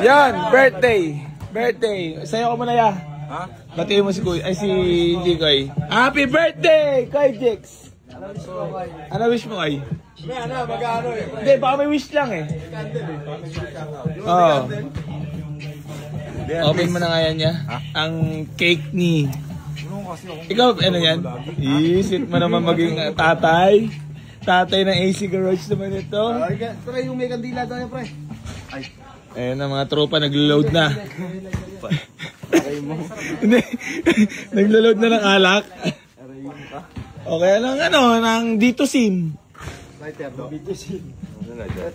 Yan, birthday. Sayo ko muna ya. Ha? Batiin mo si Kuya, ay si Jikoy. Happy birthday, Kuy Jix. Ano wish mo ay? Mag-ano eh. Hindi, baka may wish lang eh. Oo. Open mo na nga yan niya. Ang cake ni. Ikaw, ano yan? Isit mo naman maging tatay. Tatay ng AC Garage naman ito. Pre, yung may kandila tayo, pre. Ay. Ayan na, mga tropa naglo-load na. Hindi. Naglo-load na ng alak. Okay lang ng dito sim. Dito sim.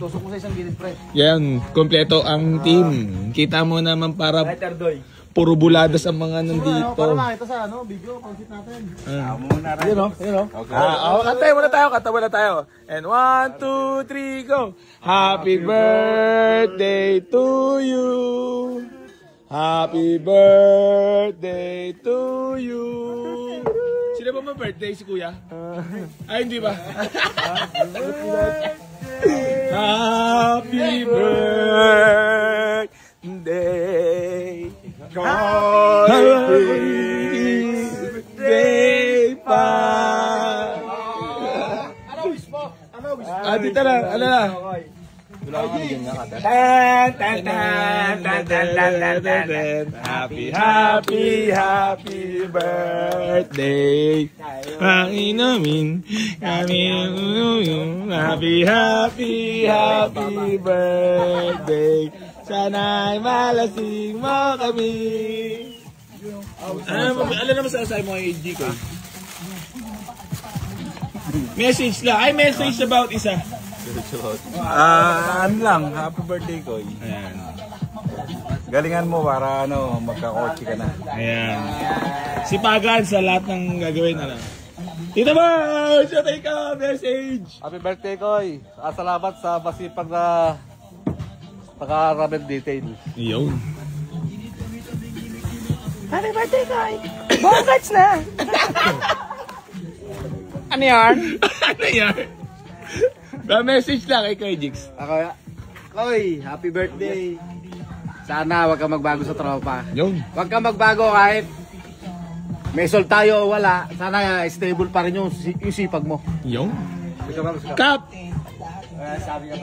Tusok mo sa isang gilid, pre. Yan, kompleto ang team. Kita mo naman para puro buladas ang mga nandito. Para makita sa video, concept natin. Muna rin. Yun o. Kanta muna tayo. And 1, 2, 3, go! Happy birthday to you. Happy birthday to you. Sino ba ma-birthday? Si Kuya? Ay, hindi ba? Happy birthday. Happy birthday pa. Ano wish mo? Dito lang, ano na? Happy birthday. Panginoon kami happy birthday. Sana'y malasing mo kami. Ano naman sa mo kay Jikoy? Message lang. Ay, message about isa. Ano lang, happy birthday ko. Ayan. Galingan mo para magka-kotse ka na. Ayan. Sipagan sa lahat ng gagawin. Tito ba? Siyatay ka, message. Happy birthday ko. Salamat sa masipag na pagka-ramen detail. Yo. Happy birthday, Koy! Bongkats na! Ano yan? Ano yan? Message lang kay Kuy Jix. Ako, Koy, happy birthday. Sana wag ka magbago sa tropa. Yun. Wag ka magbago kahit may sol tayo o wala. Sana stable pa rin yung sipag mo. Yun. Kap!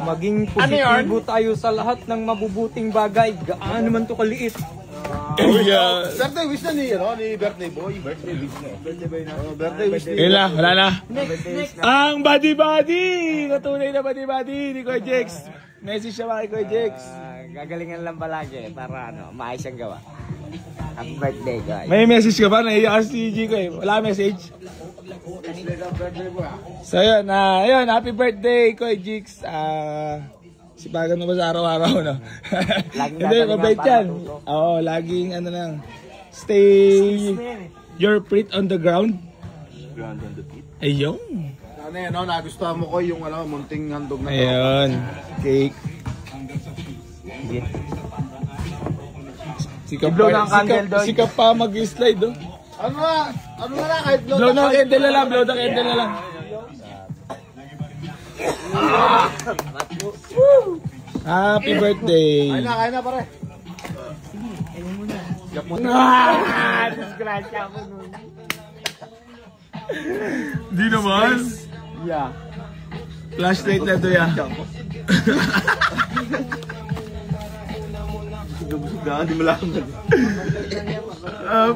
Maging positibo tayo sa lahat ng mabubuting bagay. Gaano man to kaliit. Yeah. Birthday wish na ni birthday boy. Birthday wish na. Birthday wish ni. Wala na. Ang buddy-buddy! Katunay na buddy-buddy ni Kuy Jix. Message siya kay Kuy Jix. Gagalingan lang palagi para maayos ang gawa. Happy birthday, guys. May message ka ba? Naiiyak si Jikoy. Wala message? So yun, happy birthday Kuy Jix. Sipagan mo ba sa araw-araw, no? Hindi, mabait yan. Oo, laging stay your feet on the ground. Ground on the feet. Ayun. Nagustuhan mo ko yung munting handog na. Ayun. Cake. Sikap pa mag-slide, oh. Ano na kahit Blow ng candle na lang. Happy birthday. Kain na pare. Disgrasya mo nun. Di naman. Yeah. Flashlight na to ya. Di mo lang.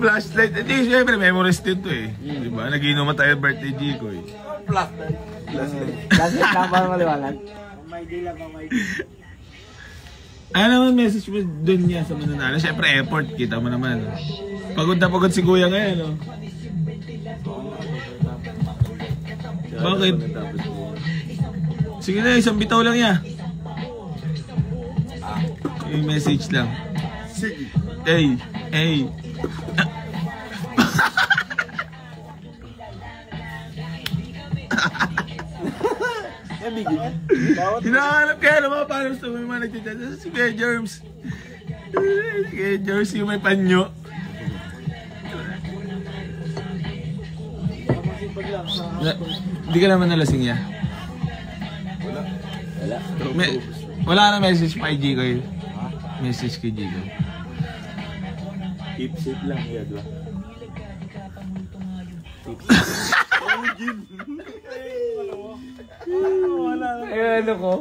Flashlight. Hindi, syempre memories din to eh. Diba? Nag-inom tayo birthday Jikoy. Flashlight. Flashlight lang para maliwanag. Ano naman message mo dun niya sa mananalo? Syempre effort, kita mo naman. Pagod na pagod si Kuya ngayon, no? Bakit? Sige na, isang bitaw lang ya. Yung message lang. Sige. Hey. Hinahanap kaya naman paano sa mga nagtitya. Si Kuya Germs. Si Kuya Germs yung may panyo. Hindi ka naman nalasing niya? Wala. Wala na message pa IG ko yun. message kay Jigo. Keep safe lang, yeah, diba? Eh, ano ko?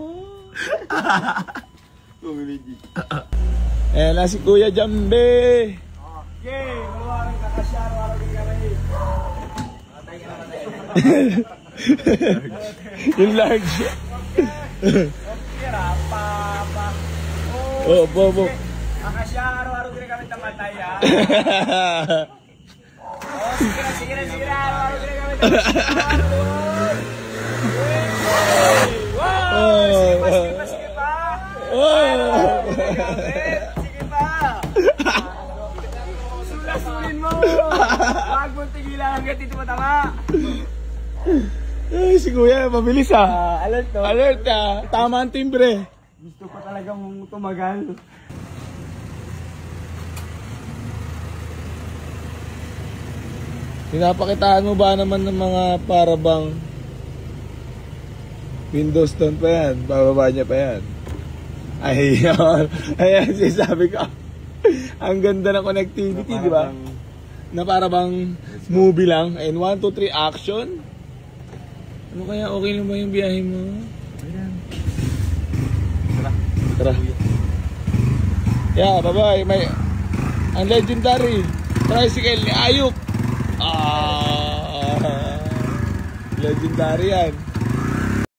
Eh, na si Kuya Jambe. Okay, maluwarang kakasyaro, araw din kami. Yung large. Oh, bobo. Kakasyaro, araw din kami tamatay, ha? Sige na, araw din kami tamatay. Sige pa! Sige pa! Sulasunin mo! Huwag mong tigilan hanggang dito matama! Ay, si Kuya, mabilis ah. Alert to. Alert ah. Tama ang timbre. Gusto ko talagang tumagal. Pinapakitaan mo ba naman ng mga parabang Windows doon pa yan? Bababa niya pa yan. Ayun. Ayan, sinasabi ko. Ang ganda ng connectivity, di ba? Na parabang movie lang. And 1, 2, 3, action. Ano kaya, okay lang ba yung biyahe mo? Tara. Yeah, bye-bye. May ang legendary tricycle ni Ayuk. Legendary yan.